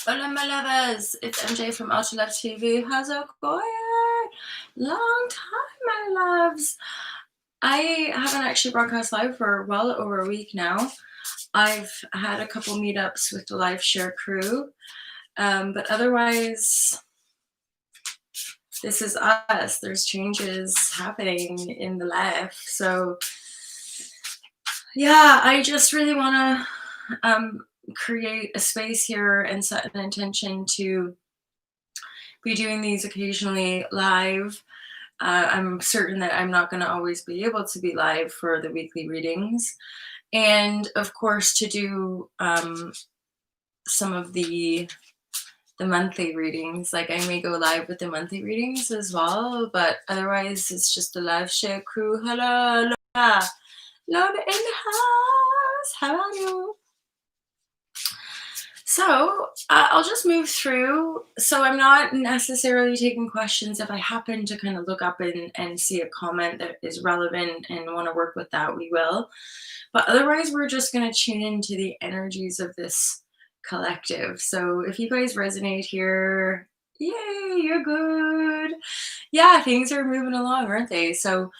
Hola, my lovers. It's MJ from Ultra Love TV. How's it going? Long time, my loves. I haven't actually broadcast live for well over a week now. I've had a couple meetups with the live share crew, but otherwise, this is us. There's changes happening in the life. So, yeah, I just really want to create a space here and set an intention to be doing these occasionally live. I'm certain that I'm not going to always be able to be live for the weekly readings. And of course, to do some of the monthly readings. Like I may go live with the monthly readings as well, but otherwise it's just the live share crew. Hello, Laura. Laura in the house. How are you? So I'll just move through. So I'm not necessarily taking questions. If I happen to kind of look up and see a comment that is relevant and want to work with that, we will. But otherwise, we're just going to tune into the energies of this collective. So if you guys resonate here, yay, you're good. Yeah, things are moving along, aren't they? So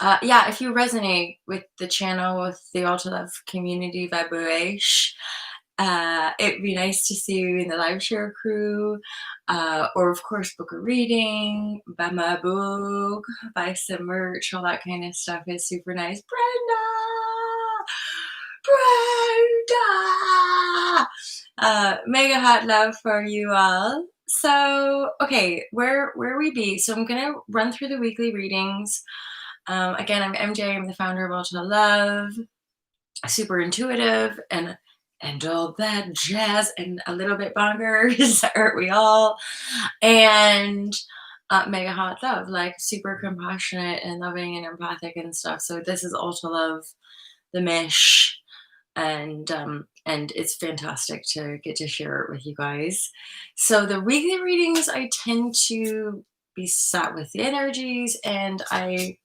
yeah, if you resonate with the channel, with the Ultra Love community, vibrashe, it'd be nice to see you in the live share crew, or of course book a reading, buy my book, buy some merch, all that kind of stuff is super nice. Brenda, mega hot love for you all. So okay, where we be? So I'm gonna run through the weekly readings. Again, I'm MJ. I'm the founder of Ultra Love, super intuitive and all that jazz and a little bit bonkers, aren't we all? And mega hot love, like super compassionate and loving and empathic and stuff. So this is Ultra Love, the mesh, and it's fantastic to get to share it with you guys. So the weekly readings, I tend to be sat with the energies, and I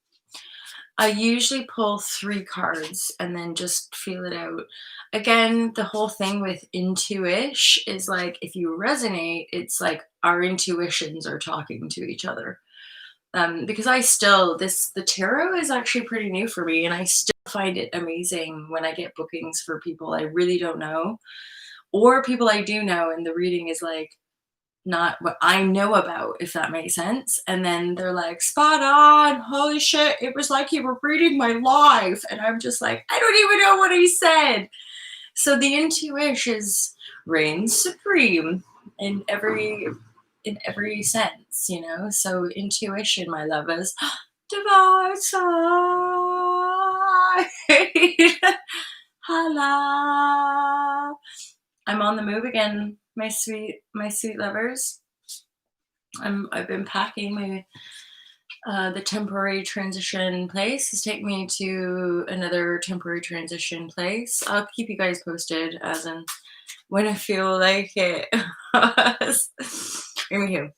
usually pull 3 cards and then just feel it out. Again, the whole thing with intuition is like if you resonate, it's like our intuitions are talking to each other. Because the tarot is actually pretty new for me, and I still find it amazing when I get bookings for people I really don't know or people I do know, and the reading is like not what I know about, if that makes sense. And then they're like, spot on, holy shit, it was like you were reading my life. And I'm just like, I don't even know what he said. So the intuition reigns supreme in every sense, you know. So intuition, my lovers, divine side. Hello. I'm on the move again, my sweet lovers. I've been packing the temporary transition place has taken me to another temporary transition place. I'll keep you guys posted as in when I feel like it. Anywho,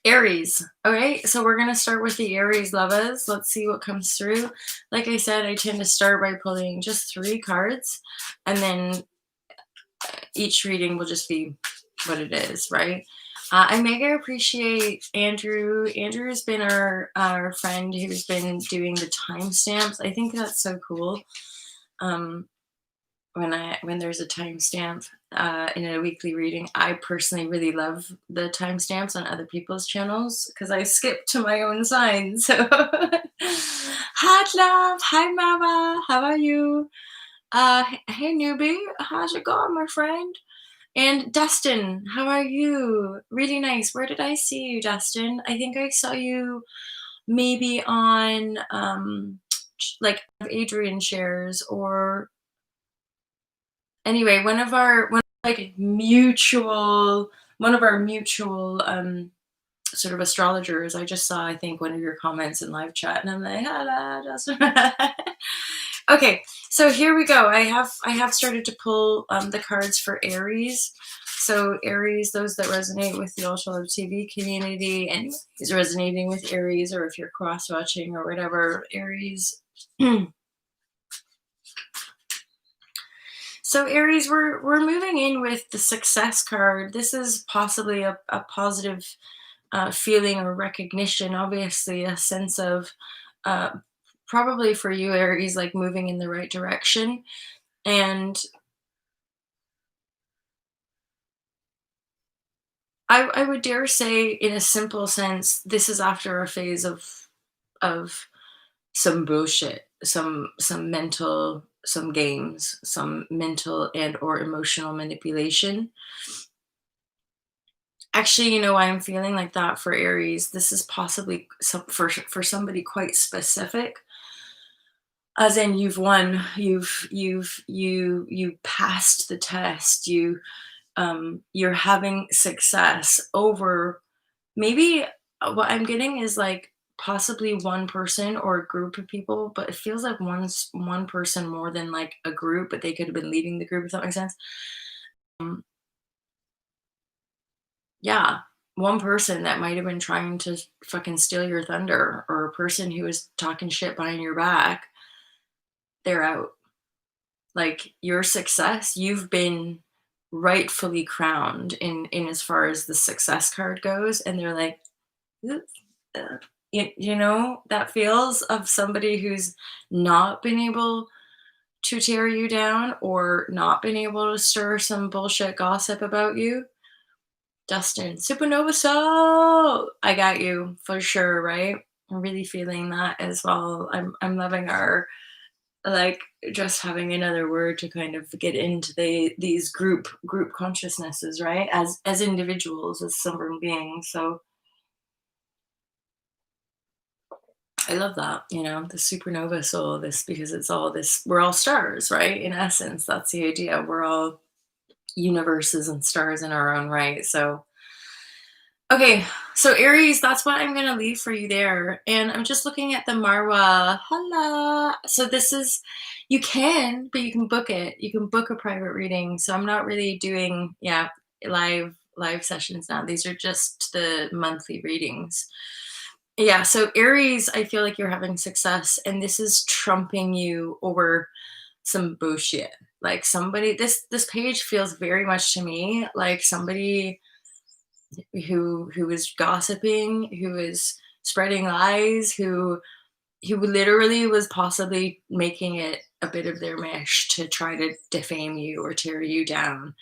Aries. Okay, so we're gonna start with the Aries lovers. Let's see what comes through. Like I said, I tend to start by pulling just 3 cards, and then each reading will just be what it is, right? I mega appreciate Andrew. Andrew's been our friend who's been doing the timestamps. I think that's so cool. When there's a timestamp in a weekly reading, I personally really love the timestamps on other people's channels because I skip to my own sign. So, hot love, hi mama, how are you? Hey newbie, how's it going, my friend? And Dustin, how are you? Really nice. Where did I see you, Dustin? I think I saw you maybe on like Adrian shares, or anyway, one of our mutual sort of astrologers. I just saw, I think, one of your comments in live chat, and I'm like, hello, Dustin. Okay, so here we go. I have started to pull the cards for Aries. So Aries, those that resonate with the Ultra Love TV community, and is resonating with Aries, or if you're cross-watching or whatever, Aries. So Aries, we're moving in with the success card. This is possibly a positive feeling or recognition. Obviously, a sense of uh, probably for you, Aries, like moving in the right direction. And I would dare say, in a simple sense, this is after a phase of some bullshit, some mental, some games, some mental and or emotional manipulation. Actually, you know why I'm feeling like that for Aries? This is possibly for somebody quite specific. As in you've won, you passed the test, you're having success over maybe what I'm getting is like possibly one person or a group of people, but it feels like one person more than like a group, but they could have been leading the group, if that makes sense. Um, yeah, one person that might have been trying to fucking steal your thunder, or a person who was talking shit behind your back, they're out. Like your success, you've been rightfully crowned in as far as the success card goes, and they're like, "Oops, you know that feels of somebody who's not been able to tear you down or not been able to stir some bullshit gossip about you. Dustin, supernova soul, I got you for sure, right? I'm really feeling that as well. I'm loving our, like, just having another word to kind of get into these group consciousnesses, right? As individuals, as sovereign beings. So I love that, the supernova soul, this, because it's all this, we're all stars, right? In essence, that's the idea. We're all universes and stars in our own right. So, okay, so Aries, that's what I'm going to leave for you there. And I'm just looking at the Marwa. Hala. So this is, you can, but you can book it. You can book a private reading. So I'm not really doing, yeah, live sessions now. These are just the monthly readings. Yeah, so Aries, I feel like you're having success, and this is trumping you over some bullshit. Like somebody, this page feels very much to me like somebody who is gossiping, who is spreading lies, who literally was possibly making it a bit of their mesh to try to defame you or tear you down.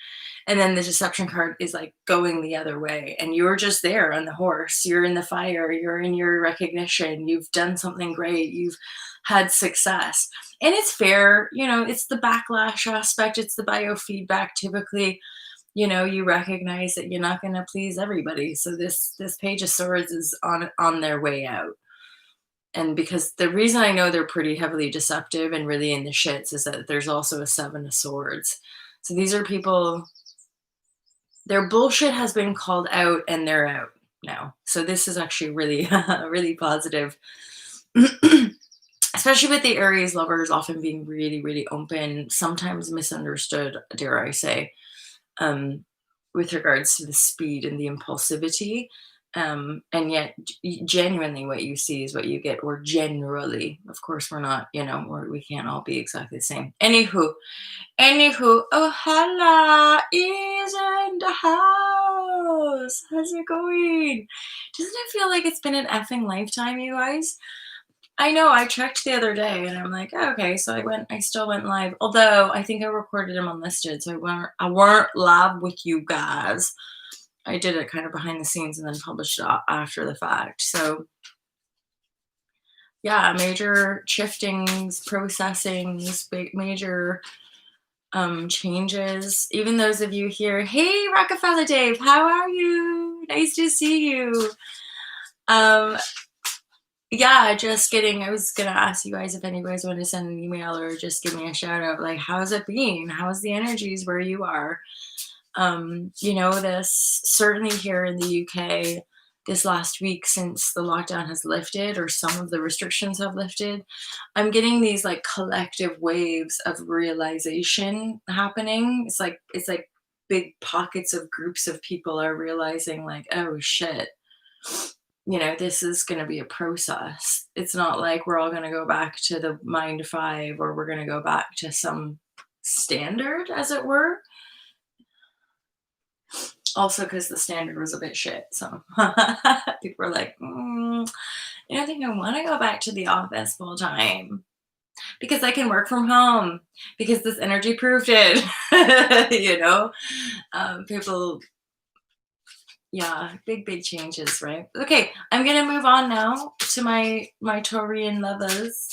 And then the deception card is like going the other way. And you're just there on the horse. You're in the fire. You're in your recognition. You've done something great. You've had success. And it's fair. It's the backlash aspect. It's the biofeedback. Typically, you recognize that you're not going to please everybody. So this page of swords is on their way out. And because the reason I know they're pretty heavily deceptive and really in the shits is that there's also a seven of swords. So these are people, their bullshit has been called out and they're out now. So this is actually really, really positive. Especially with the Aries lovers often being really, really open, sometimes misunderstood, dare I say, um, with regards to the speed and the impulsivity. And yet, genuinely, what you see is what you get, or generally. Of course, we're not, we can't all be exactly the same. Anywho, oh, Hala is in the house. How's it going? Doesn't it feel like it's been an effing lifetime, you guys? I know, I checked the other day and I'm like, "Oh, okay, so I still went live. Although I think I recorded them unlisted, so I weren't live with you guys. I did it kind of behind the scenes and then published it after the fact. So yeah, major shiftings, processings, big major changes. Even those of you here, hey Rockefeller Dave, how are you? Nice to see you. Um, Yeah, just kidding. I was gonna ask you guys if anybody's want to send an email or just give me a shout out. Like, how's it been? How's the energies where you are? This certainly here in the UK, this last week since the lockdown has lifted or some of the restrictions have lifted, I'm getting these like collective waves of realization happening. It's like big pockets of groups of people are realizing like, oh shit, this is going to be a process. It's not like we're all going to go back to the mind five or we're going to go back to some. standard, as it were. Also, because the standard was a bit shit. So people were like, I don't think I want to go back to the office full time because I can work from home because this energy proved it. you know, people, yeah, big changes, right? Okay, I'm gonna move on now to my Taurian lovers.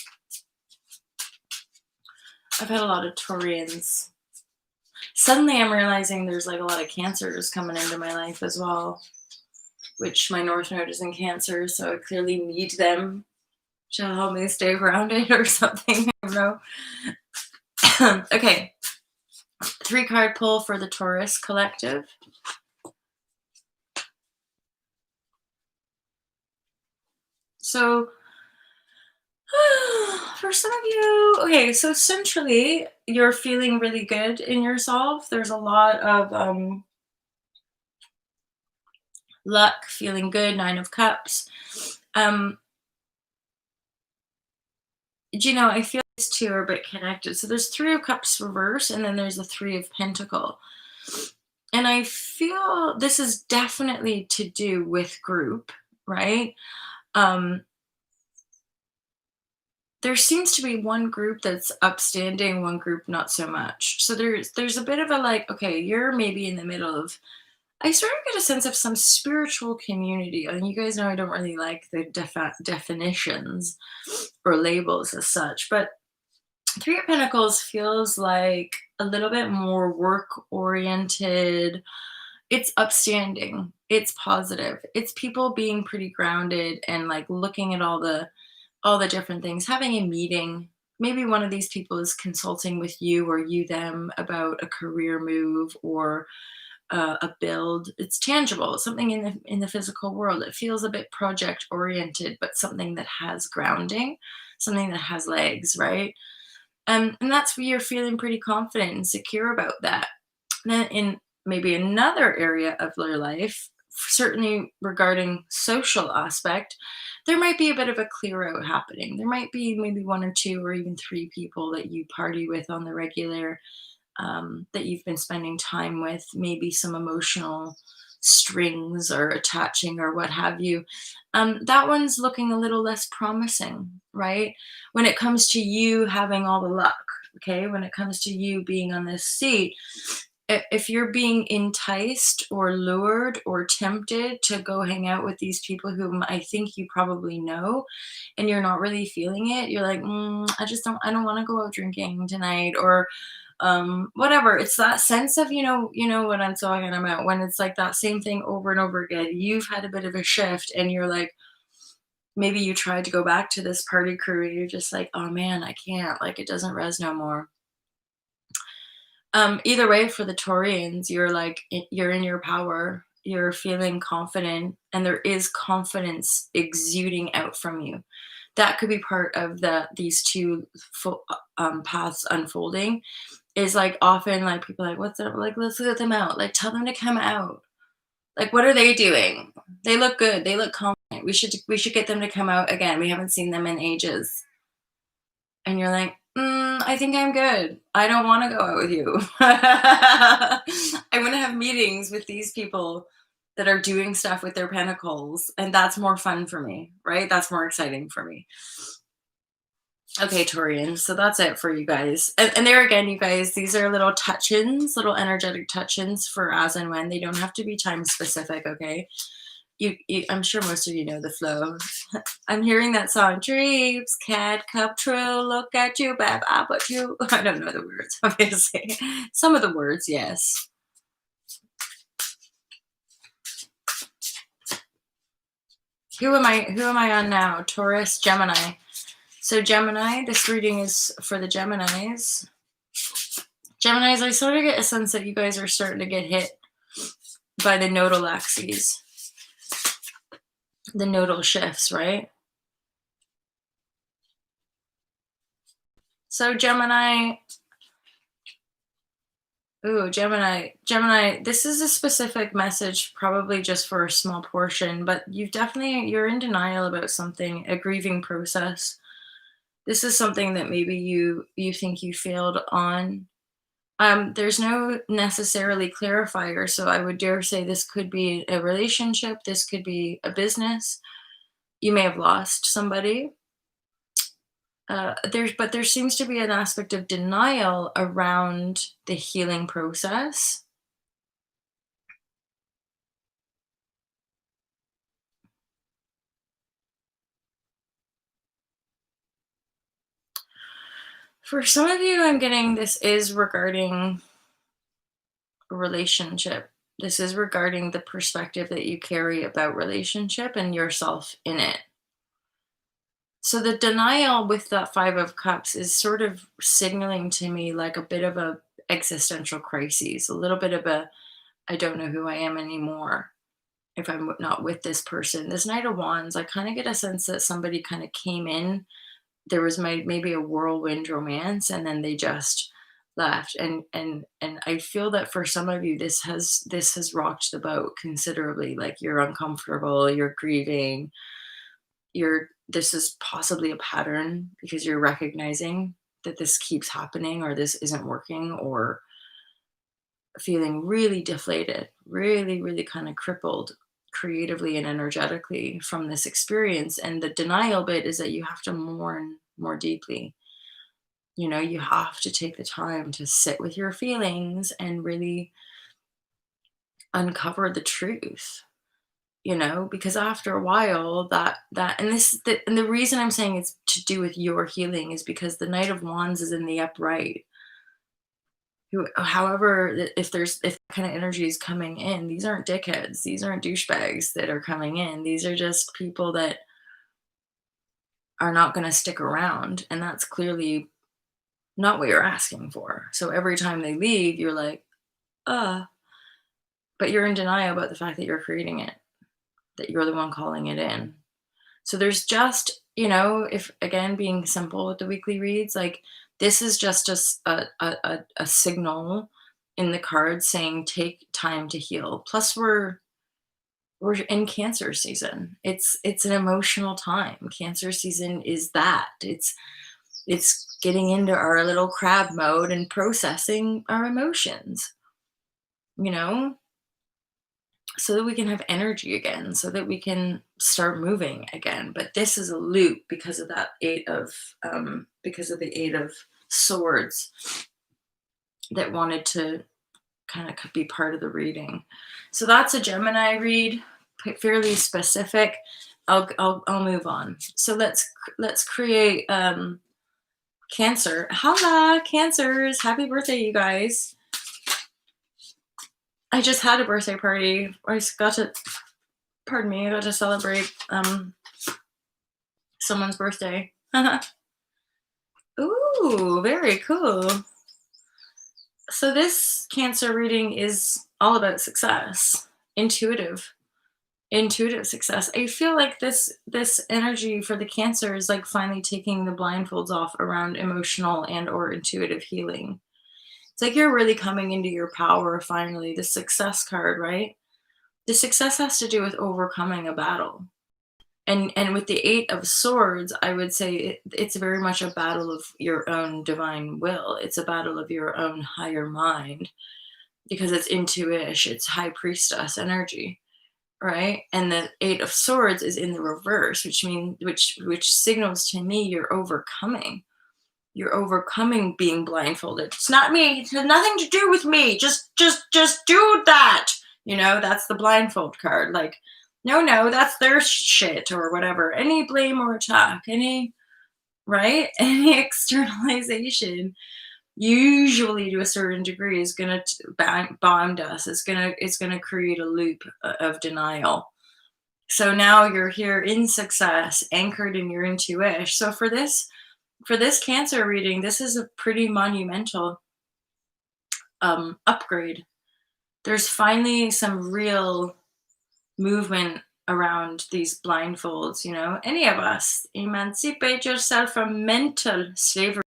I've had a lot of Taurians. Suddenly, I'm realizing there's like a lot of cancers coming into my life as well, which my North Node is in Cancer, so I clearly need them to help me stay grounded or something. I don't know. Okay, 3-card pull for the Taurus collective. So, for some of you, okay, so centrally, you're feeling really good in yourself. There's a lot of luck, feeling good, 9 of Cups. I feel these two are a bit connected. So there's 3 of Cups reverse, and then there's the 3 of Pentacle. And I feel this is definitely to do with group, right? Um, there seems to be one group that's upstanding, one group not so much. So there's a bit of a like, okay, you're maybe in the middle of. I sort of get a sense of some spiritual community. And you guys know I don't really like the definitions or labels as such, but 3 of Pentacles feels like a little bit more work oriented. It's upstanding. It's positive. It's people being pretty grounded and like looking at all the different things, having a meeting. Maybe one of these people is consulting with you or you them about a career move or a build. It's tangible. It's something in the physical world. It feels a bit project oriented, but something that has grounding, something that has legs, right? And that's where you're feeling pretty confident and secure about that. Then in maybe another area of your life, certainly regarding social aspect, there might be a bit of a clear out happening. There might be maybe 1 or 2 or even 3 people that you party with on the regular, that you've been spending time with, maybe some emotional strings or attaching or what have you. That one's looking a little less promising, right? When it comes to you having all the luck, okay? When it comes to you being on this seat, if you're being enticed or lured or tempted to go hang out with these people whom I think you probably know, and you're not really feeling it, you're like, I don't want to go out drinking tonight, or whatever. It's that sense of, you know what I'm talking about, when it's like that same thing over and over again. You've had a bit of a shift and you're like, maybe you tried to go back to this party crew and you're just like, oh man, I can't, like, it doesn't res no more. Either way, for the Taurians, you're like, you're in your power, you're feeling confident, and there is confidence exuding out from you. That could be part of these two paths unfolding. Is like, often like people are like, what's up? Like, let's let them out. Like, tell them to come out. Like, what are they doing? They look good. They look confident. We should get them to come out again. We haven't seen them in ages. And you're like, I think I'm good. I don't want to go out with you. I want to have meetings with these people that are doing stuff with their pentacles, and that's more fun for me, right? That's more exciting for me. Okay, Taurian, so that's it for you guys. And there again, you guys, these are little touch-ins, little energetic touch-ins for as and when. They don't have to be time specific, okay? I'm sure most of you know the flow. I'm hearing that song, Dreams can't come true, look at you, babe, I but you. I don't know the words, obviously. Some of the words, yes. Who am I on now? Taurus, Gemini. So Gemini, this reading is for the Geminis. Geminis, I sort of get a sense that you guys are starting to get hit by the nodal axes. The nodal shifts, right? So Gemini, Gemini, this is a specific message, probably just for a small portion, but you're in denial about something, a grieving process. This is something that maybe you think you failed on. There's no necessarily clarifier, so I would dare say this could be a relationship, this could be a business. You may have lost somebody. But there seems to be an aspect of denial around the healing process. For some of you, I'm getting this is regarding a relationship. This is regarding the perspective that you carry about relationship and yourself in it. So the denial with that 5 of cups is sort of signaling to me like a bit of a existential crisis, a little bit of a I don't know who I am anymore if I'm not with this person. This Knight of Wands, I kind of get a sense that somebody kind of came in. There was maybe a whirlwind romance, and then they just left. And I feel that for some of you, this has rocked the boat considerably. Like you're uncomfortable, you're grieving, you're this is possibly a pattern because you're recognizing that this keeps happening or this isn't working or feeling really deflated, really, really kind of crippled creatively and energetically from this experience. And the denial bit is that you have to mourn more deeply. You know, you have to take the time to sit with your feelings and really uncover the truth. You know, because after a while, and the reason I'm saying it's to do with your healing is because the Knight of Wands is in the upright. However, if that kind of energy is coming in, these aren't dickheads, these aren't douchebags that are coming in. These are just people that are not going to stick around, and that's clearly not what you're asking for. So every time they leave, you're like, uh, but you're in denial about the fact that you're creating it, that you're the one calling it in. So there's just, if again being simple with the weekly reads, like this is just a signal in the cards saying take time to heal. Plus we're in Cancer season. It's an emotional time. Cancer season is that. It's getting into our little crab mode and processing our emotions, you know, so that we can have energy again, so that we can start moving again. But this is a loop because of that because of the 8 of swords that wanted to kind of be part of the reading. So that's a Gemini read, fairly specific. I'll move on. So let's create Cancer. Holla, Cancers! Happy birthday, you guys! I just had a birthday party. Pardon me, I got to celebrate someone's birthday. Ooh, very cool. So this Cancer reading is all about success, intuitive success. I feel like this energy for the Cancer is like finally taking the blindfolds off around emotional and or intuitive healing. It's like you're really coming into your power finally. The success card, right? The success has to do with overcoming a battle. And with the 8 of swords, I would say it's very much a battle of your own divine will. It's a battle of your own higher mind because it's intuition, it's high priestess energy, right? And the 8 of swords is in the reverse, which signals to me you're overcoming. You're overcoming being blindfolded. It's not me. It has nothing to do with me. Just do that. That's the blindfold card. Like, no, that's their shit or whatever. Any blame or attack, right? Any externalization, usually to a certain degree, is gonna bond us. It's gonna create a loop of denial. So now you're here in success, anchored in your intuition. So for this Cancer reading, this is a pretty monumental upgrade. There's finally some real movement around these blindfolds. Any of us, emancipate yourself from mental slavery.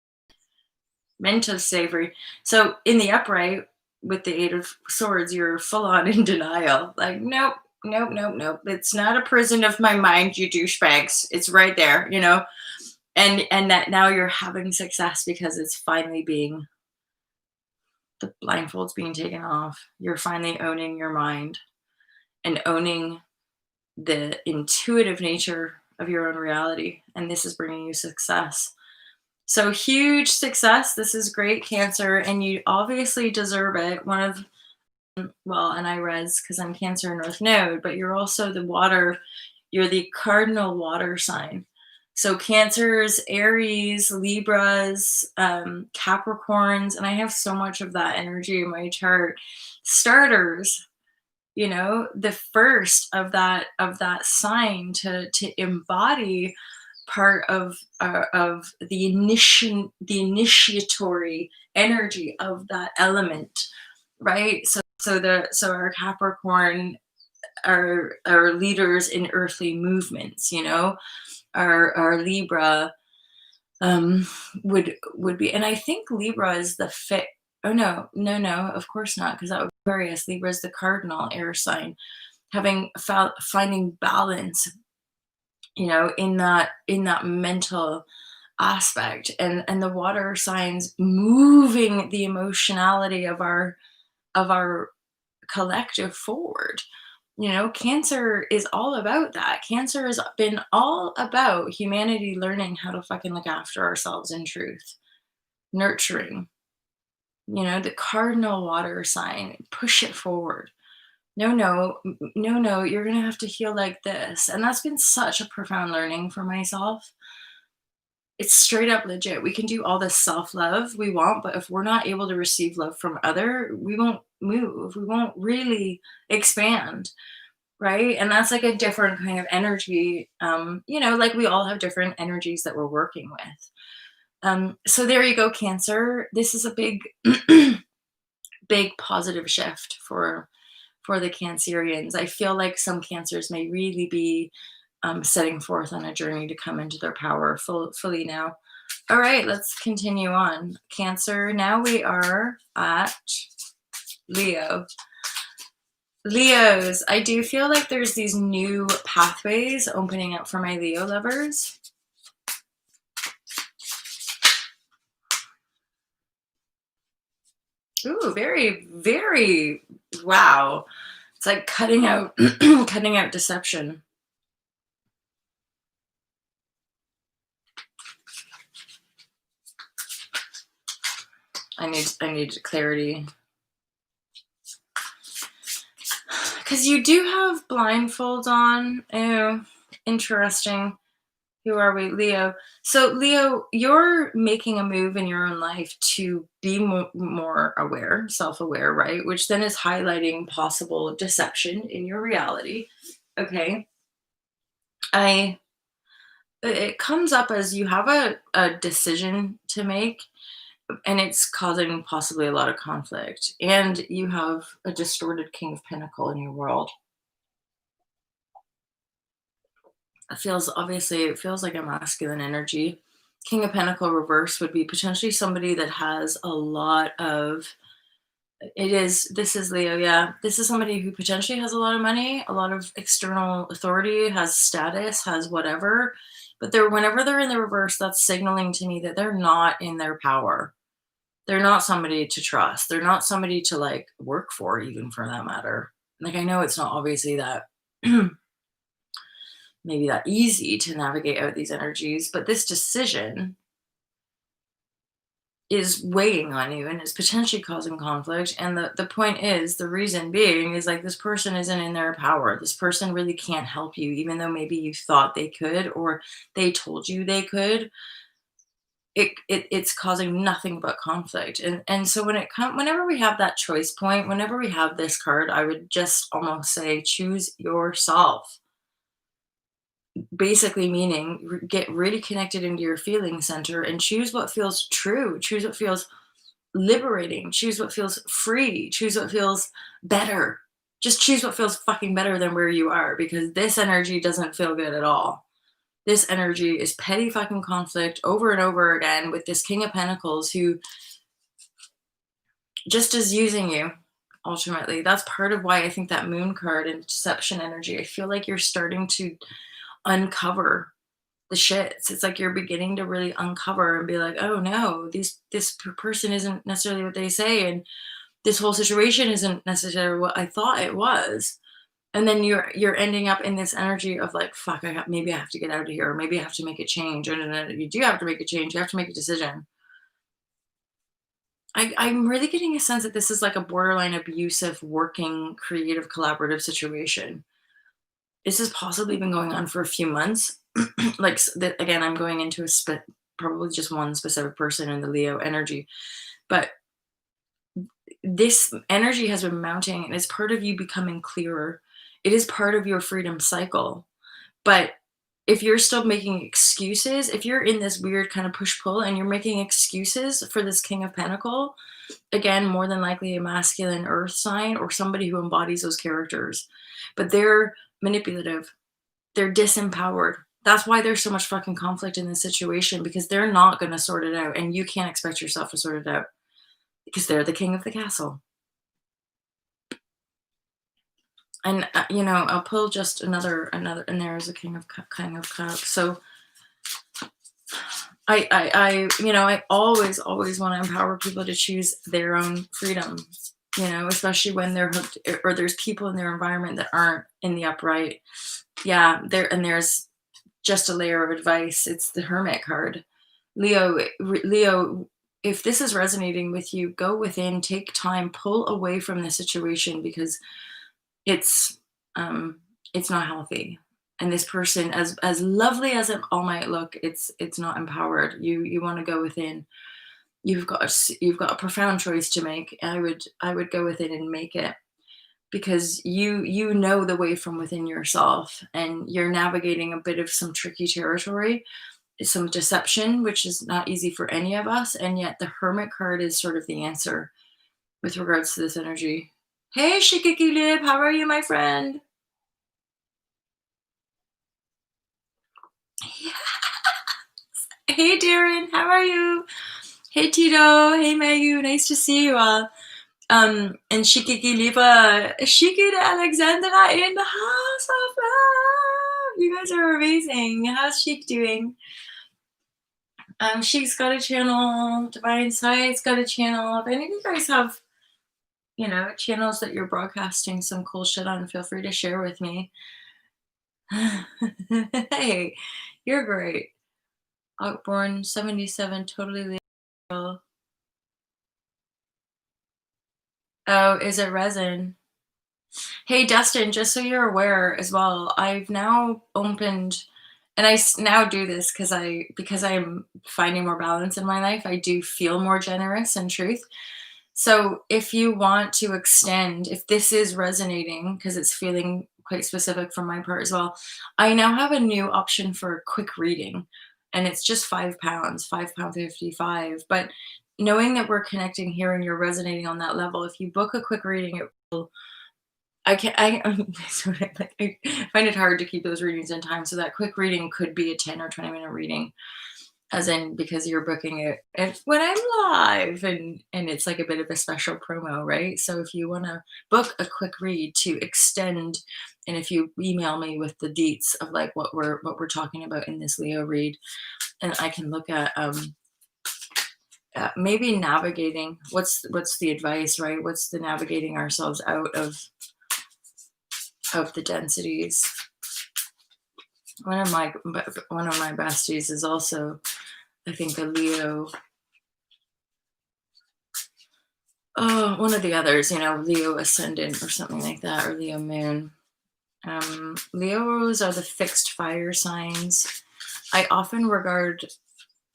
So in the upright with the 8 of swords, you're full on in denial. Like, nope, nope, nope, nope. It's not a prison of my mind, you douchebags. It's right there, and that now you're having success because it's finally being The blindfold's being taken off. You're finally owning your mind and owning the intuitive nature of your own reality. And this is bringing you success. So huge success. This is great, Cancer. And you obviously deserve it. One of, well, and I res because I'm Cancer North Node, but you're also the water, you're the cardinal water sign. So Cancers, Aries, Libras, Capricorns, and I have so much of that energy in my chart. Starters, the first of that sign to embody part of the initiatory energy of that element, right? So our Capricorn are leaders in earthly movements, our Libra would be, and I think Libra is the fit. Oh no, no, no, of course not, because that would be Aquarius. Libra is the cardinal air sign, finding balance, in that mental aspect, and the water signs moving the emotionality of our collective forward. Cancer is all about that. Cancer has been all about humanity learning how to fucking look after ourselves in truth, nurturing, the cardinal water sign, push it forward. No, no, no, no, you're going to have to heal like this. And that's been such a profound learning for myself. It's straight up legit. We can do all this self love we want, but if we're not able to receive love from other, we won't move. We won't really expand. Right? And that's like a different kind of energy. Like we all have different energies that we're working with. So there you go, Cancer. This is a big, big positive shift for the Cancerians. I feel like some Cancers may really be setting forth on a journey to come into their power fully now. All right, let's continue on. Cancer. Now we are at Leo. Leos, I do feel like there's these new pathways opening up for my Leo lovers. Ooh, very, very, wow. It's like cutting out cutting out deception. I need clarity. Because you do have blindfolds on. Oh, interesting. Who are we? Leo. So, Leo, you're making a move in your own life to be more aware, self aware, right? Which then is highlighting possible deception in your reality. Okay. It comes up as you have a decision to make, and it's causing possibly a lot of conflict. And you have a distorted King of Pentacle in your world. It feels like a masculine energy. King of Pentacle reverse would be potentially somebody that has a lot of, this is Leo, yeah. This is somebody who potentially has a lot of money, a lot of external authority, has status, has whatever. But whenever they're in the reverse, that's signaling to me that they're not in their power. They're not somebody to trust. They're not somebody to like work for, even for that matter. Like, I know it's not obviously that maybe that easy to navigate out these energies, but this decision is weighing on you and is potentially causing conflict. And the point is, the reason being is like this person isn't in their power. This person really can't help you, even though maybe you thought they could or they told you they could. It's causing nothing but conflict. And so whenever we have that choice point, whenever we have this card, I would just almost say choose yourself. Basically meaning get really connected into your feeling center and choose what feels true, choose what feels liberating, choose what feels free, choose what feels better. Just choose what feels fucking better than where you are, because this energy doesn't feel good at all. This energy is petty fucking conflict over and over again with this King of Pentacles who just is using you. Ultimately, that's part of why I think that moon card and deception energy, I feel like you're starting to uncover the shits. It's like you're beginning to really uncover and be like, oh no, this person isn't necessarily what they say, and this whole situation isn't necessarily what I thought it was. And then you're ending up in this energy of like, fuck, maybe I have to get out of here, or maybe I have to make a change. And then you do have to make a change. You have to make a decision. I'm really getting a sense that this is like a borderline abusive, working, creative, collaborative situation. This has possibly been going on for a few months. Like again, I'm going into probably just one specific person in the Leo energy, but this energy has been mounting, and it's part of you becoming clearer. It is part of your freedom cycle. But if you're still making excuses, if you're in this weird kind of push pull and you're making excuses for this King of Pentacle, again, more than likely a masculine earth sign or somebody who embodies those characters, but they're manipulative, they're disempowered. That's why there's so much fucking conflict in this situation, because they're not going to sort it out, and you can't expect yourself to sort it out because they're the king of the castle. And I'll pull just another, and there's a king of cups. So I always want to empower people to choose their own freedom, especially when they're hooked, or there's people in their environment that aren't in the upright. Yeah, there's just a layer of advice. It's the Hermit card. Leo, if this is resonating with you, go within, take time, pull away from the situation, because it's not healthy. And this person, as lovely as it all might look, it's not empowered. You want to go within. You've got a profound choice to make. I would go within and make it, because you know the way from within yourself, and you're navigating a bit of some tricky territory, some deception, which is not easy for any of us. And yet the Hermit card is sort of the answer with regards to this energy. Hey, Shikiki Lib, how are you, my friend? Hey, Darren, how are you? Hey, Tito. Hey, Mayu. Nice to see you all. And Shikiki Liba, Shiki de Alexandra in the house of love. You guys are amazing. How's Shik doing? Shik's got a channel. Divine Sight's got a channel. If any of you guys have, channels that you're broadcasting some cool shit on, feel free to share with me. Hey, you're great. Outborn 77, totally legal. Oh, is it resin? Hey, Dustin, just so you're aware as well, I've now opened, and now do this because I'm finding more balance in my life. I do feel more generous in truth. So if you want to extend, if this is resonating, because it's feeling quite specific from my part as well, I now have a new option for a quick reading, and it's just £5, £5.55. But knowing that we're connecting here and you're resonating on that level, if you book a quick reading, it will. I can I find it hard to keep those readings in time. So that quick reading could be a 10 or 20-minute reading, as in because you're booking it and when I'm live, and it's like a bit of a special promo, right? So if you want to book a quick read to extend, and if you email me with the deets of like what we're talking about in this Leo read, and I can look at maybe navigating what's the advice, right? What's the navigating ourselves out of the densities. One of my besties is also, I think, a Leo. Oh, one of the others, Leo ascendant or something like that, or Leo moon. Leos are the fixed fire signs. I often regard,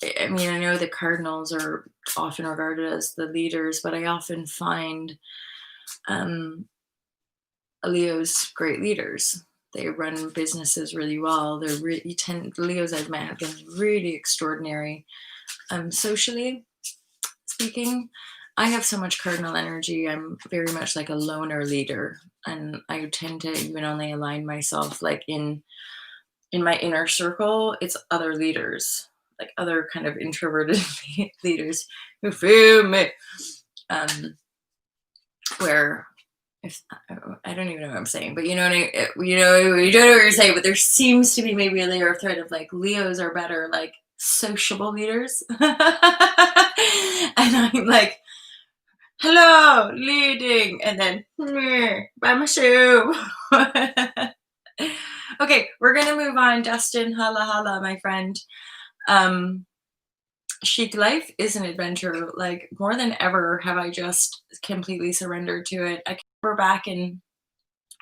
I know the cardinals are often regarded as the leaders, but I often find Leos great leaders. They run businesses really well. Leos I've met have been really extraordinary. Socially speaking, I have so much cardinal energy. I'm very much like a loner leader, and I tend to even only align myself like in my inner circle. It's other leaders, like other kind of introverted leaders who feel me, where if I don't even know what I'm saying, but you know what you know what you're saying. But there seems to be maybe a layer of thread of like Leos are better like sociable leaders, and I'm like, hello, leading, and then by my shoe. Okay, we're gonna move on. Dustin, holla holla, my friend. Um, Chic life is an adventure. Like more than ever, have I just completely surrendered to it. I remember back in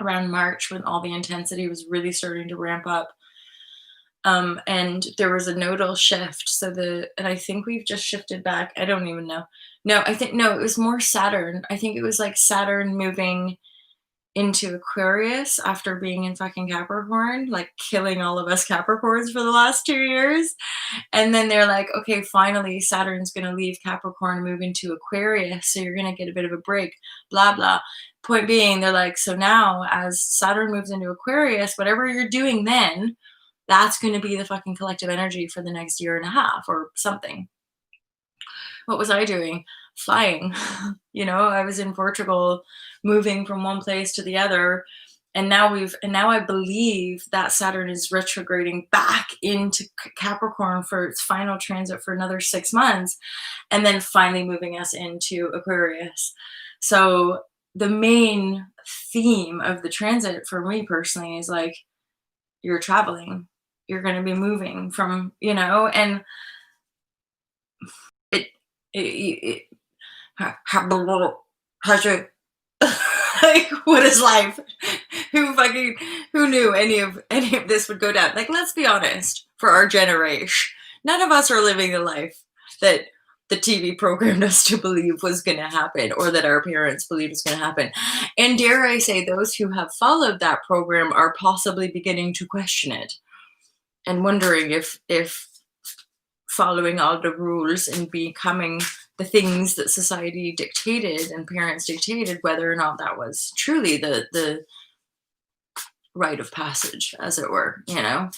around March when all the intensity was really starting to ramp up. And there was a nodal shift. And I think we've just shifted back. I don't even know. No, I think, no, it was more Saturn. I think it was like Saturn moving into Aquarius after being in fucking Capricorn, like killing all of us Capricorns for the last 2 years. And then they're like, okay, finally Saturn's going to leave Capricorn and move into Aquarius. So you're going to get a bit of a break, blah, blah. Point being, they're like, so now as Saturn moves into Aquarius, whatever you're doing then, that's going to be the fucking collective energy for the next year and a half or something. What was I doing? Flying. You know, I was in Portugal, moving from one place to the other. And now I believe that Saturn is retrograding back into Capricorn for its final transit for another 6 months, and then finally moving us into Aquarius. So the main theme of the transit for me personally is like, you're traveling, you're going to be moving from, you know, and it how's your like what is life? Who knew any of this would go down? Like, let's be honest, for our generation, none of us are living the life that the TV programmed us to believe was going to happen, or that our parents believed was going to happen. And dare I say, those who have followed that program are possibly beginning to question it and wondering if following all the rules and becoming the things that society dictated and parents dictated, whether or not that was truly the rite of passage, as it were, you know?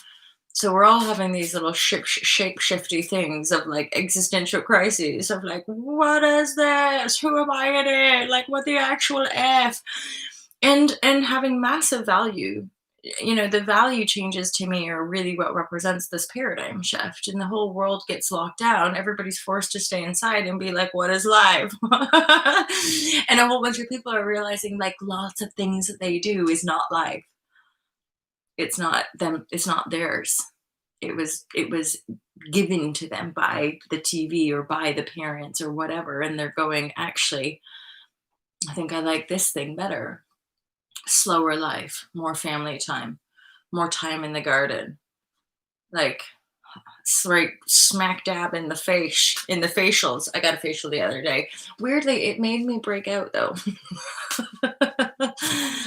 So we're all having these little shape-shifty things of like existential crises of like, what is this? Who am I in it? Like, what the actual F? And having massive value. You know, the value changes to me are really what represents this paradigm shift. And the whole world gets locked down. Everybody's forced to stay inside and be like, what is life? And a whole bunch of people are realizing like lots of things that they do is not life. It's not them, it's not theirs. It was given to them by the TV or by the parents or whatever. And they're going, actually, I think I like this thing better. Slower life, more family time, more time in the garden. Like right smack dab in the face, in the facials. I got a facial the other day. Weirdly, it made me break out though.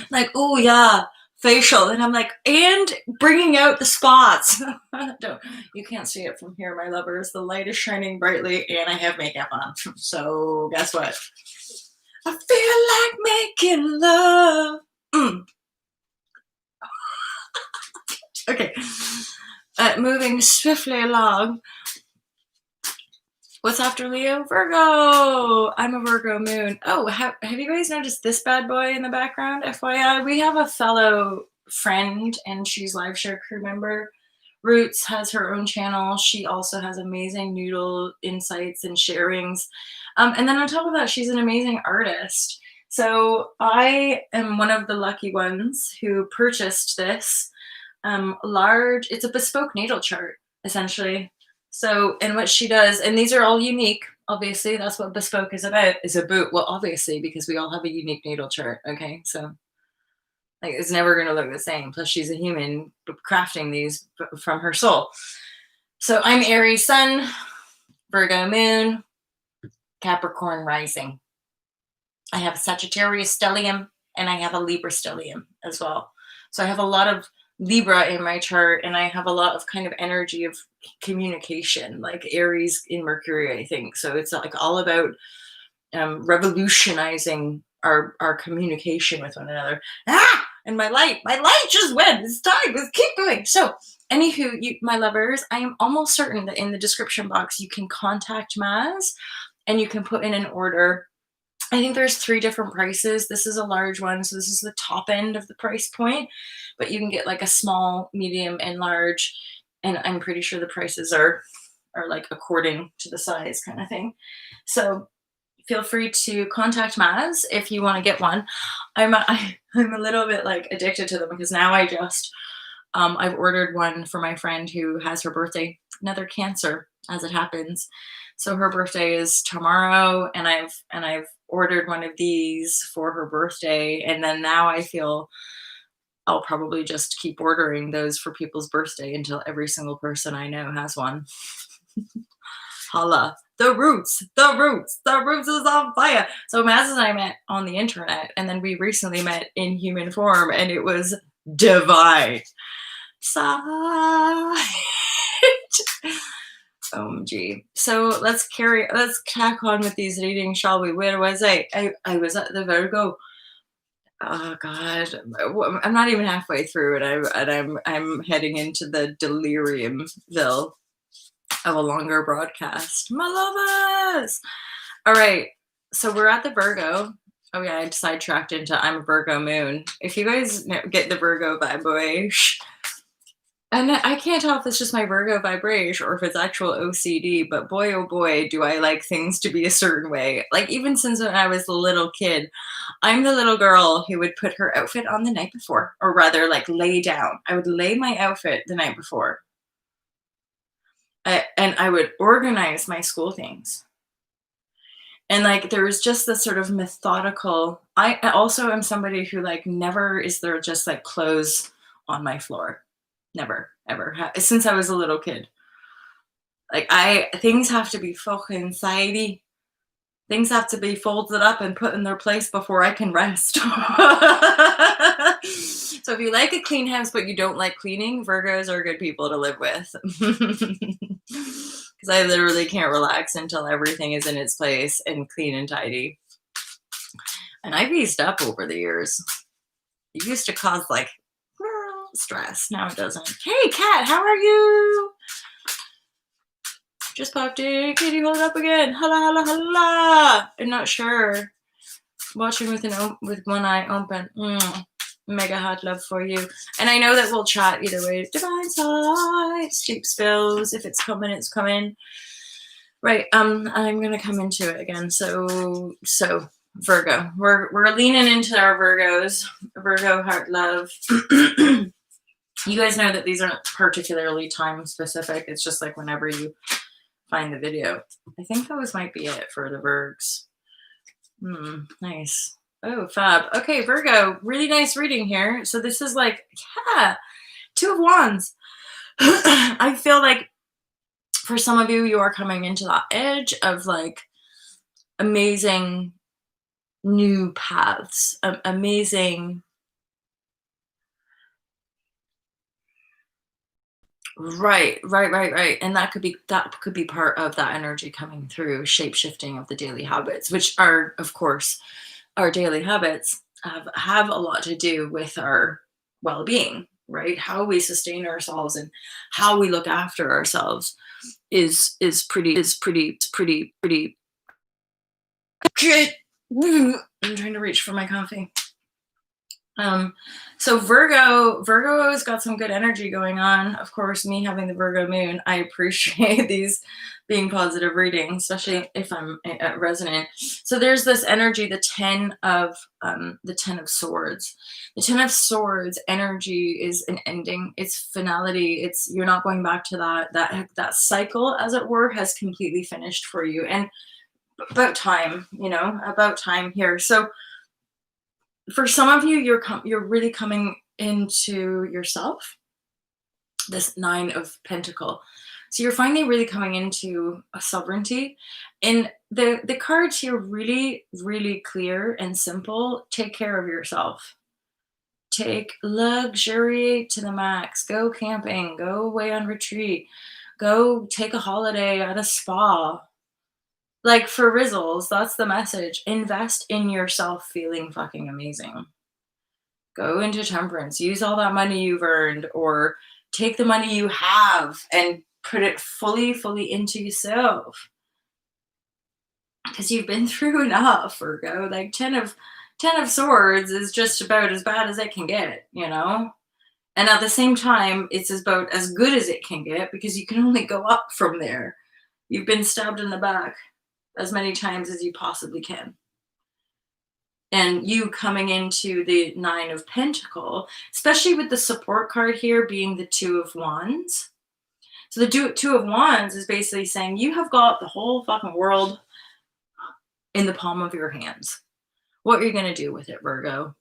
Like, oh yeah, facial. And I'm like, and bringing out the spots. You can't see it from here, my lovers. The light is shining brightly and I have makeup on. So guess what? I feel like making love. Okay. Moving swiftly along. What's after Leo? Virgo. I'm a Virgo moon. Oh, have you guys noticed this bad boy in the background? FYI, we have a fellow friend and she's live share crew member. Roots has her own channel. She also has amazing noodle insights and sharings. And then on top of that, she's an amazing artist. So I am one of the lucky ones who purchased this it's a bespoke natal chart, essentially. So, and what she does, and these are all unique, obviously, that's what bespoke is about, well, obviously, because we all have a unique natal chart, okay? So, like, it's never going to look the same. Plus, she's a human crafting these from her soul. So, I'm Aries sun, Virgo moon, Capricorn rising. I have Sagittarius stellium, and I have a Libra stellium as well. So, I have a lot of Libra in my chart, and I have a lot of kind of energy of communication, like Aries in Mercury, I think. So it's like all about revolutionizing our communication with one another. And my light just went. It's time. Let's keep going. So, anywho, my lovers, I am almost certain that in the description box you can contact Maz, and you can put in an order I think there's 3 different prices. This is a large one, so this is the top end of the price point, but you can get like a small, medium, and large, and I'm pretty sure the prices are like according to the size kind of thing. So feel free to contact Maz if you want to get one. I'm a little bit like addicted to them because now I've ordered one for my friend who has her birthday, another Cancer as it happens. So her birthday is tomorrow, and I've ordered one of these for her birthday, and then now I feel I'll probably just keep ordering those for people's birthday until every single person I know has one. Holla. The roots is on fire. So Maz and I met on the internet, and then we recently met in human form, and it was divine. Side. OMG. So let's tack on with these readings, shall we? Where was I? I was at the Virgo. Oh God, I'm not even halfway through, and I'm heading into the deliriumville of a longer broadcast. My lovers. All right, so we're at the Virgo. Oh yeah, I sidetracked into I'm a Virgo moon. If you guys get the Virgo vibration, and I can't tell if it's just my Virgo vibration or if it's actual OCD, but boy, oh boy, do I like things to be a certain way. Like, even since when I was a little kid, I'm the little girl who would put her outfit on the night before, or rather, like, lay down. I would lay my outfit the night before. And I would organize my school things. And like, there was just this sort of methodical, I also am somebody who, like, never is there just like clothes on my floor. Never, ever. Since I was a little kid. Like, things have to be fucking tidy. Things have to be folded up and put in their place before I can rest. So if you like a clean house but you don't like cleaning, Virgos are good people to live with. Because I literally can't relax until everything is in its place and clean and tidy. And I've eased up over the years. It used to cause like stress. Now it doesn't. Hey, Kat, how are you? Just popped in. Kitty, hold up again. Holla, holla, holla. I'm not sure. Watching with one eye open. Mega hot love for you. And I know that we'll chat either way. Divine side. Steep spills. If it's coming, it's coming. Right. I'm gonna come into it again. So Virgo. We're leaning into our Virgos. Virgo heart love. You guys know that these aren't particularly time specific. It's just like whenever you find the video. I think those might be it for the Virgs. Nice. Oh, fab. Okay, Virgo, really nice reading here. So this is like, yeah, 2 of Wands. I feel like for some of you, you are coming into that edge of like amazing new paths, amazing. Right. And that could be part of that energy coming through, shape shifting of the daily habits, which are, of course, our daily habits have a lot to do with our well-being, right? How we sustain ourselves and how we look after ourselves is pretty good. I'm trying to reach for my coffee. So Virgo has got some good energy going on. Of course, me having the Virgo moon, I appreciate these being positive readings, especially if I'm resonant. So there's this energy, the 10 of Swords. The 10 of Swords energy is an ending. It's finality. It's, you're not going back to that cycle, as it were, has completely finished for you. And about time, about time here. So for some of you, you're really coming into yourself. This 9 of Pentacle. So you're finally really coming into a sovereignty. And the cards here really, really clear and simple. Take care of yourself. Take luxury to the max. Go camping. Go away on retreat. Go take a holiday at a spa. Like, for Rizzles, that's the message. Invest in yourself feeling fucking amazing. Go into temperance. Use all that money you've earned, or take the money you have and put it fully into yourself. because you've been through enough, Virgo. Like ten of swords is just about as bad as it can get, you know? And at the same time, it's about as good as it can get because you can only go up from there. You've been stabbed in the back as many times as you possibly can. And you coming into the Nine of Pentacle, especially with the support card here being the Two of Wands. So the Two of Wands is basically saying you have got the whole fucking world in the palm of your hands. What are you going to do with it, Virgo?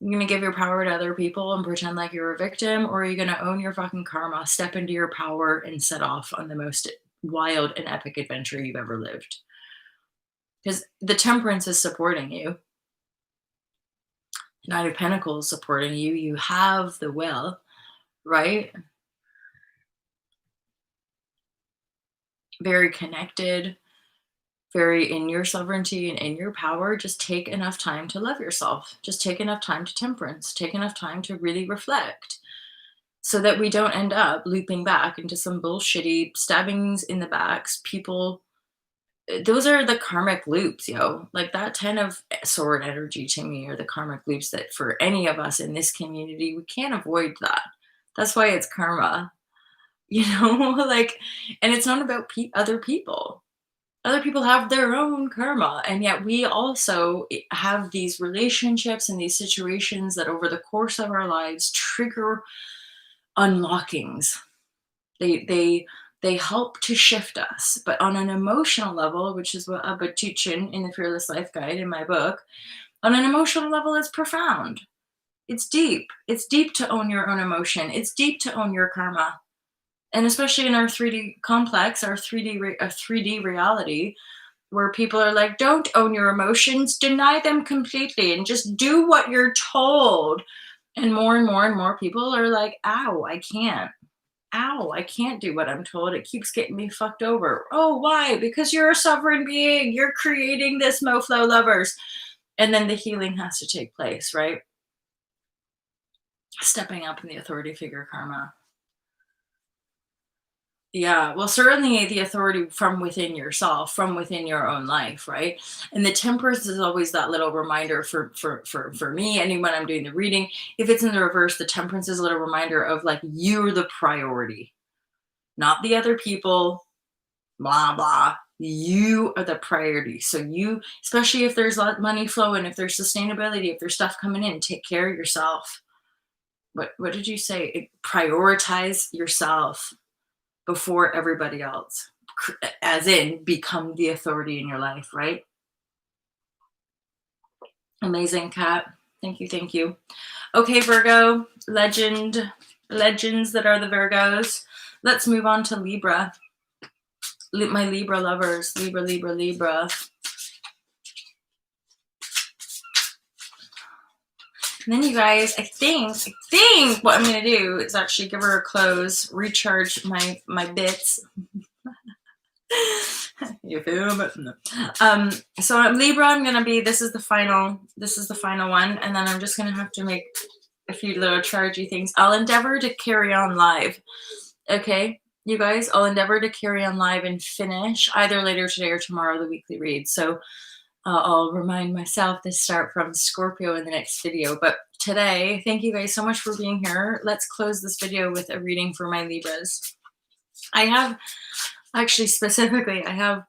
You're going to give your power to other people and pretend like you're a victim, or are you going to own your fucking karma, step into your power, and set off on the most wild and epic adventure you've ever lived? Because the Temperance is supporting you. The Knight of Pentacles is supporting you. You have the will, right? Very connected, very in your sovereignty and in your power. Just take enough time to love yourself. Just take enough time to temperance. Take enough time to really reflect so that we don't end up looping back into some bullshitty stabbings in the backs. People, those are the karmic loops, yo. Like that 10 of sword energy to me are the karmic loops that for any of us in this community, we can't avoid that. That's why it's karma, you know, like, and it's not about other people. Other people have their own karma, and yet we also have these relationships and these situations that over the course of our lives trigger unlockings. They help to shift us, but on an emotional level, which is what I've been teaching in the Fearless Life Guide in my book, on an emotional level, it's profound. It's deep. It's deep to own your own emotion. It's deep to own your karma. And especially in our 3D complex, our 3D reality, where people are like, don't own your emotions, deny them completely, and just do what you're told. And more people are like, ow, I can't. Ow, I can't do what I'm told. It keeps getting me fucked over. Oh, why? Because you're a sovereign being. You're creating this MoFlo lovers. And then the healing has to take place, right? Stepping up in the authority figure karma. Yeah, well, certainly the authority from within yourself, from within your own life, right? And the Temperance is always that little reminder for me, and when I'm doing the reading, if it's in the reverse, the Temperance is a little reminder of like you're the priority, not the other people, blah blah. You are the priority. So you, especially if there's a lot of money flowing, if there's sustainability, if there's stuff coming in, take care of yourself. What did you say? Prioritize yourself before everybody else, as in become the authority in your life, right? Amazing, Kat. Thank you, thank you. Okay, Virgo, legends that are the Virgos. Let's move on to Libra. My Libra lovers, Libra. And then you guys, I think what I'm gonna do is actually give her a close, recharge my bits. You feel me? No. So I'm Libra. I'm gonna be. This is the final one, and then I'm just gonna have to make a few little chargy things. I'll endeavor to carry on live. Okay, you guys. I'll endeavor to carry on live and finish either later today or tomorrow the weekly read. So I'll remind myself to start from Scorpio in the next video. But today, thank you guys so much for being here. Let's close this video with a reading for my Libras. I have, actually specifically, I have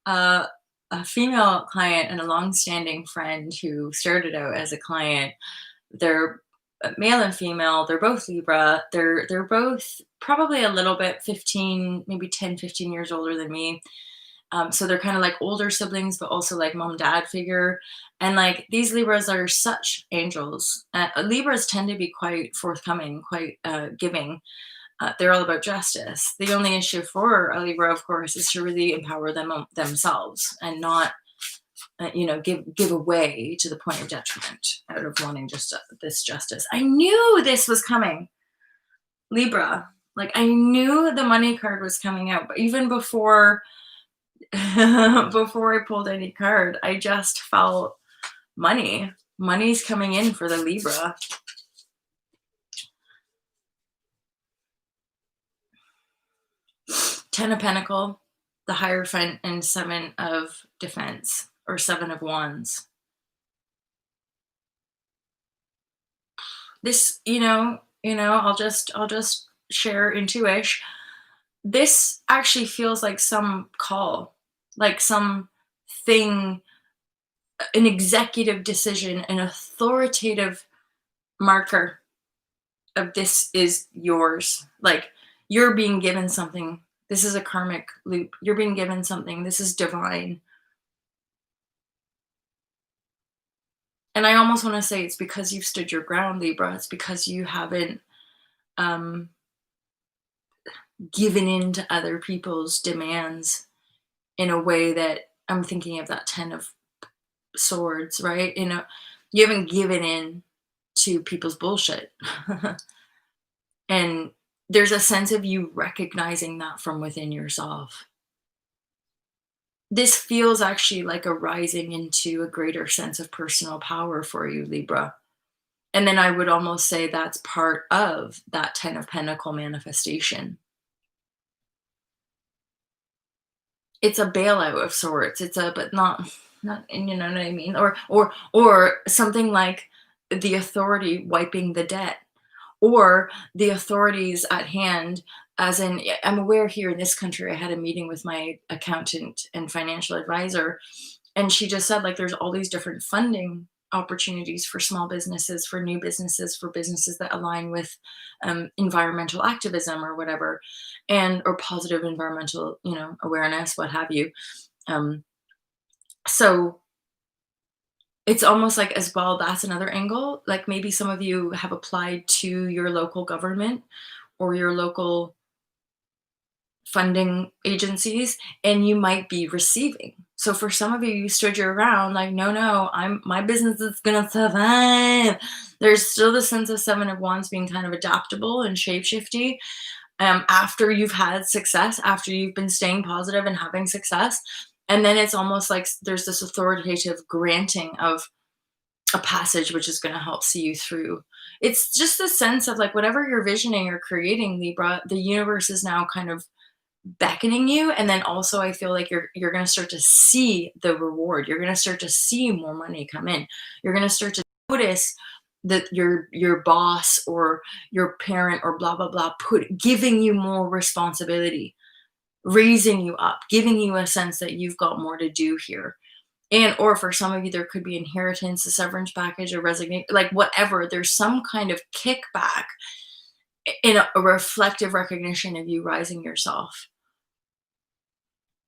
a female client and a long-standing friend who started out as a client. They're male and female. They're both Libra. They're both probably a little bit 15, maybe 10, 15 years older than me. So they're kind of like older siblings, but also like mom, dad figure. And like these Libras are such angels. Libras tend to be quite forthcoming, quite giving. They're all about justice. The only issue for a Libra, of course, is to really empower themselves and not, give away to the point of detriment out of wanting just this justice. I knew this was coming, Libra. Like I knew the money card was coming out, but even before before I pulled any card, I just felt money's coming in for the Libra. Ten of Pentacles. the Hierophant and Seven of Defense, or Seven of Wands. This, I'll just share into ish. This actually feels like some call, like some thing, an executive decision, an authoritative marker of this is yours. Like, you're being given something. This is a karmic loop. You're being given something. This is divine. And I almost want to say it's because you've stood your ground, Libra. It's because you haven't um, given in to other people's demands in a way that I'm thinking of that 10 of swords, right? You haven't given in to people's bullshit. And there's a sense of you recognizing that from within yourself. This feels actually like a rising into a greater sense of personal power for you, Libra. And then I would almost say that's part of that 10 of Pentacle manifestation. It's a bailout of sorts. But not, and you know what I mean? Or something like the authority wiping the debt, or the authorities at hand, as in, I'm aware here in this country, I had a meeting with my accountant and financial advisor, and she just said, like, there's all these different funding opportunities for small businesses, for new businesses, for businesses that align with environmental activism or whatever, and or positive environmental, awareness, what have you. um, so it's almost like, as well, that's another angle. Like, maybe some of you have applied to your local government or your local funding agencies, and you might be receiving. So for some of you, you stood your ground, like, no, no, my business is gonna survive. There's still the sense of Seven of Wands being kind of adaptable and shapeshifty. After you've had success, after you've been staying positive and having success, and then it's almost like there's this authoritative granting of a passage which is going to help see you through. It's just the sense of, like, whatever you're visioning or creating, Libra, the universe is now kind of beckoning you. And then also, I feel like you're going to start to see the reward. You're going to start to see more money come in. You're going to start to notice that your boss or your parent or blah blah blah giving you more responsibility, raising you up, giving you a sense that you've got more to do here. And or for some of you, there could be inheritance, a severance package, a resignation, like whatever. There's some kind of kickback in a reflective recognition of you rising yourself.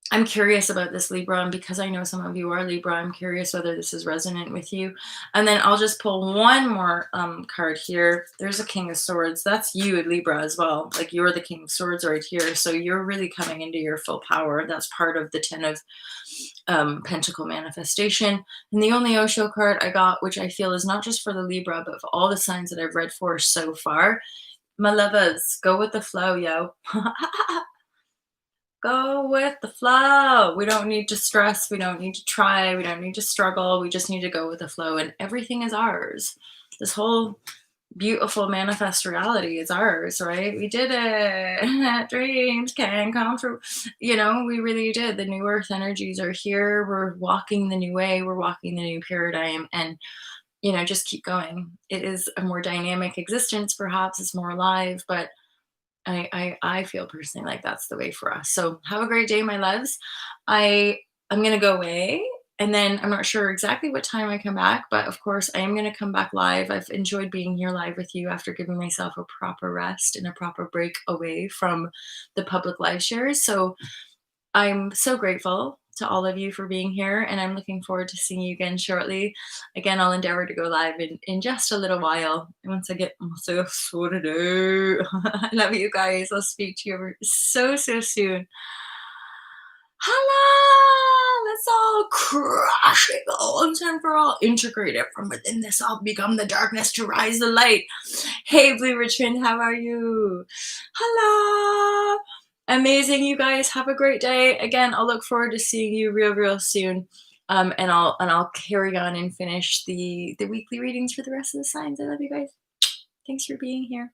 I'm curious about this, Libra, and because I know some of you are Libra, I'm curious whether this is resonant with you. And then I'll just pull one more card here. There's a King of Swords. That's you, Libra, as well. Like, you're the King of Swords right here. So you're really coming into your full power. That's part of the 10 of Pentacle manifestation. And the only Osho card I got, which I feel is not just for the Libra, but for all the signs that I've read for so far, my lovers, go with the flow, yo. Go with the flow. We don't need to stress. We don't need to try. We don't need to struggle. We just need to go with the flow, and everything is ours. This whole beautiful manifest reality is ours, right? We did it. Dreams can come true. We really did. The new earth energies are here. We're walking the new way. We're walking the new paradigm. And, just keep going. It is a more dynamic existence, perhaps. It's more alive, but I feel personally like that's the way for us. So have a great day, my loves. I'm gonna go away, and then I'm not sure exactly what time I come back, but of course I am gonna come back live. I've enjoyed being here live with you after giving myself a proper rest and a proper break away from the public live shares. So I'm so grateful to all of you for being here, and I'm looking forward to seeing you again shortly. Again, I'll endeavor to go live in just a little while once I get myself sorted out. I love you guys. I'll speak to you so, so soon. Hello! Let's all crush it once and for all. Integrate it from within this all. Become the darkness to rise the light. Hey, Blue Richmond, how are you? Hello! Amazing, you guys. Have a great day. Again, I'll look forward to seeing you real soon. And I'll carry on and finish the weekly readings for the rest of the signs. I love you guys. Thanks for being here.